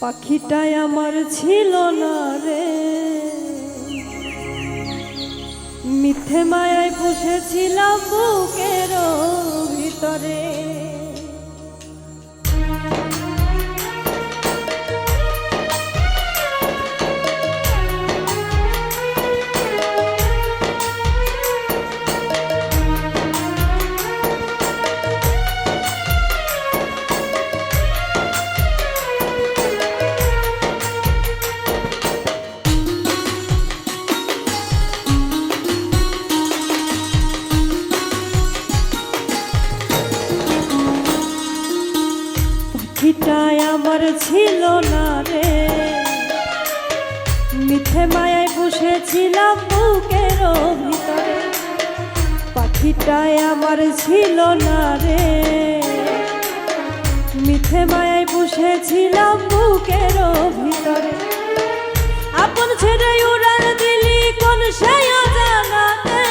পাখিটাই আমার ছিল না রে, মিথ্যে মায়ায় বসেছিলাম বুকের ভিতরে। পাখিটাই আমার ছিল না রে, মিথ্যে মায়ায় বসেছিলাম বুকের ভিতরে। পাখিটাই আমার ছিল না রে, মিথ্যে মায়ায় বসেছিলাম বুকের ভিতরে। আপন ছেড়ে উড়াল দিলি কোন সেই অজানাতে,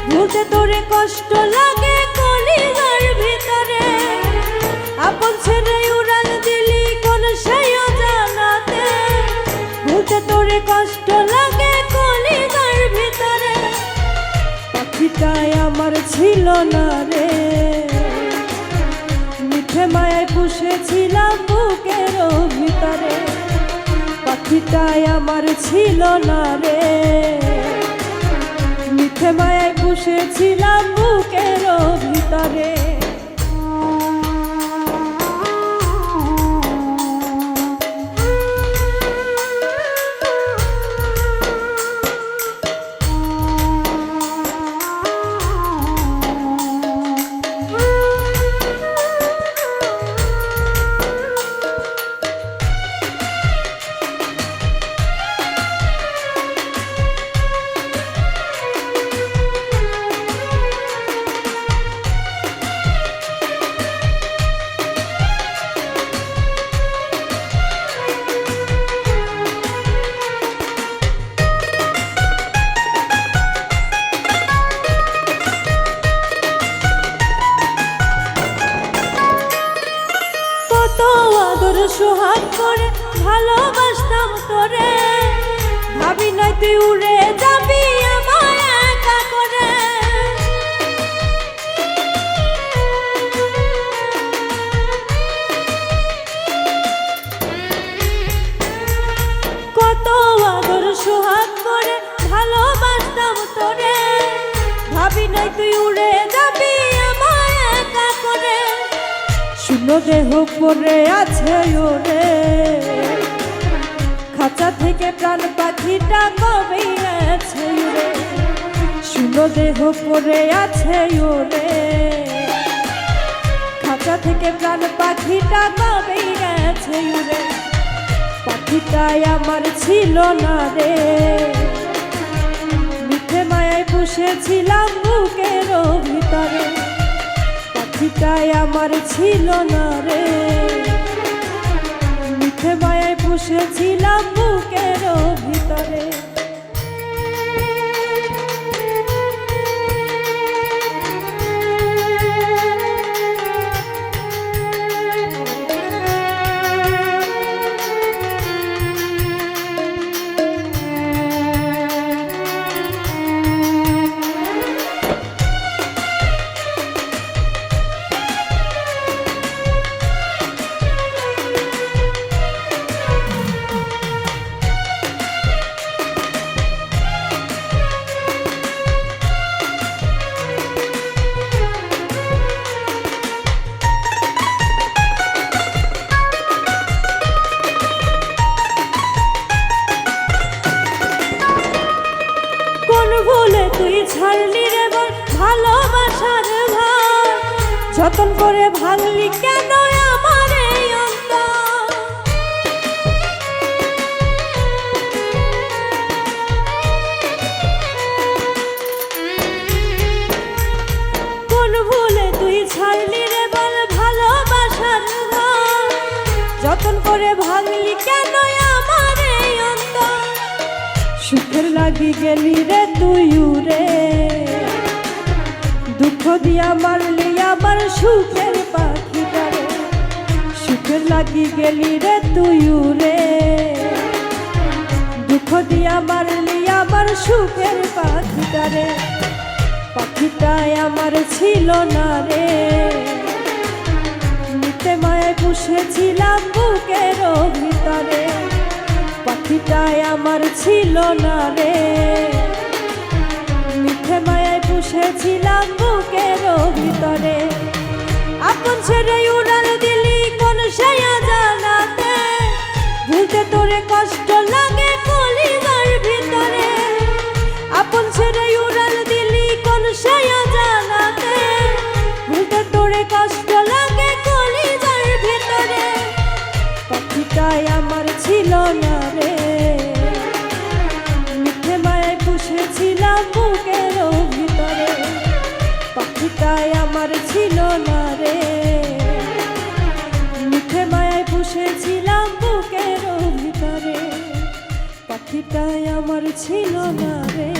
ভুলতে তোরে কষ্ট লাগে কলিজার ভিতরে। আপন ছেড়ে উড়াল দিলি কোন সেই অজানাতে, ভুলতে তোরে কষ্ট লাগে কলিজার ভিতরে। পাখিটাই আমার ছিল না রে, মিথ্যে মায়ায় বসেছিলাম বুকের ভিতরে। পাখিটাই আমার ছিল না রে, মিথ্যে মায়ায় বসেছিলাম বুকের ভিতরে। সোহাগ করে ভালোবাসতাম তোরে, ভাবি নাই তুই উড়ে যাবি আমার একা করে। কত আদর সোহাগ করে ভালোবাসতাম তোরে, ভাবি নাই তুই উড়ে যাবি আমার একা করে। শুনো দেহ পরে আছে ওরে, খাঁচা থেকে প্রাণ পাখিটা কবে আছে ওরে। শুনো দেহ পরে আছে ওরে, খাঁচা থেকে প্রাণ পাখিটা কবে আছে ওরে। পাখিটাই আমার ছিল না রে, মিথ্যে মায়ায় বসেছিলাম বুকের ভিতরে। পাখিটাই আমার ছিল না রে, মিথ্যে মায়ায় বসেছিলাম বুকের ভিতরে। ভুলে তুই ছাড়লি রে বল ভালোবাসার ঘর, যতন করে ভাঙলি কেন আমার এই অন্তর। কোন ভুলে তুই ছাড়লি রে বল ভালোবাসার ঘর, যতন করে ভাঙলি কেন আমার এই অন্তর। সুখের লাগি গেলি রে তুই উড়ে, দুঃখ দিয়া মারলি আমার সুখের পাখিটারে। সুখের লাগি গেলি রে তুই সুখের পাখিটারে, পাখিটাই আমার ছিল না রে। মিথ্যে মায়ায় পুষেছিলাম বুকের ভিতরে, পাখিটাই আমার ছিল না রে। মিথ্যে মায়ায় পুষেছিলাম বুকের ভিতরে। আপন ছেড়ে উড়াল দিলি কোন সায়া জানাতে, ভুলতে তোরে কষ্ট লাগে কলিজার ভিতরে। আপন ছেড়ে উড়াল দিলি কোন সায়া জানাতে, ভুলতে তোরে কষ্ট লাগে কলিজার ভিতরে। পাখিটাই আমার ছিল না রে, মিথ্যে মায়ায় পুষেছিলাম বুকের ভিতরে, পাখিটাই আমার ছিল না রে। মিথ্যে মায়ায় পুষেছিলাম বুকের ভিতরে, পাখিটাই আমার ছিল না রে।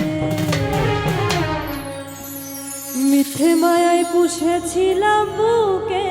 মিথ্যে মায়ায় পুষেছিলাম বুকে